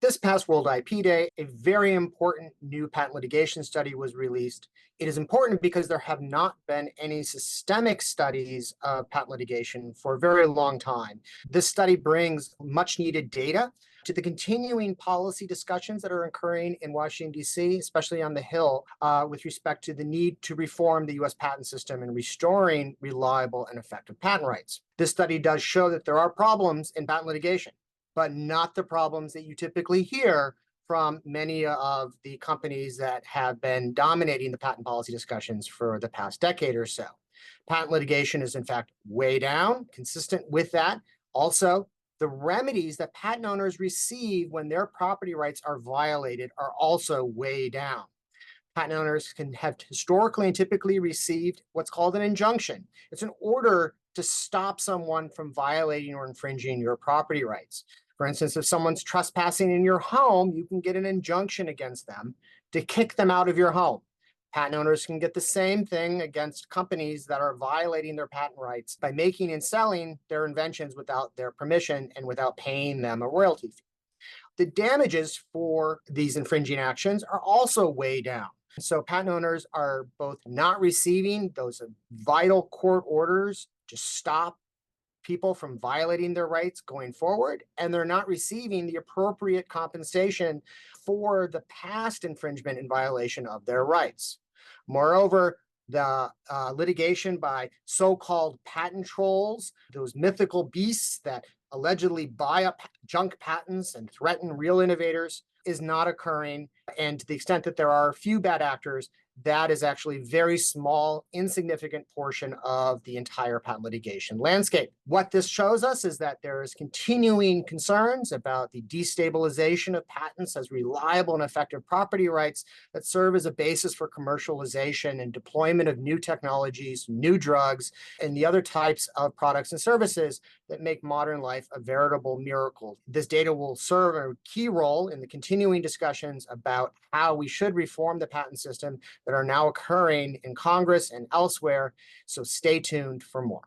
This past World IP Day, a very important new patent litigation study was released. It is important because there have not been any systemic studies of patent litigation for a very long time. This study brings much needed data to the continuing policy discussions that are occurring in Washington, D.C., especially on the Hill, with respect to the need to reform the U.S. patent system and restoring reliable and effective patent rights. This study does show that there are problems in patent litigation, but not the problems that you typically hear from many of the companies that have been dominating the patent policy discussions for the past decade or so. Patent litigation is, in fact, way down. Consistent with that, also, the remedies that patent owners receive when their property rights are violated are also way down. Patent owners can have historically and typically received what's called an injunction. It's an order to stop someone from violating or infringing your property rights. For instance, if someone's trespassing in your home, you can get an injunction against them to kick them out of your home. Patent owners can get the same thing against companies that are violating their patent rights by making and selling their inventions without their permission and without paying them a royalty fee. The damages for these infringing actions are also way down. So patent owners are both not receiving those vital court orders to stop people from violating their rights going forward, and they're not receiving the appropriate compensation for the past infringement and violation of their rights. Moreover, the litigation by so-called patent trolls, those mythical beasts that allegedly buy up junk patents and threaten real innovators, is not occurring. And to the extent that there are a few bad actors, that is actually a very small, insignificant portion of the entire patent litigation landscape. What this shows us is that there is continuing concerns about the destabilization of patents as reliable and effective property rights that serve as a basis for commercialization and deployment of new technologies, new drugs, and the other types of products and services that make modern life a veritable miracle. This data will serve a key role in the continuing discussions about how we should reform the patent system that are now occurring in Congress and elsewhere. So stay tuned for more.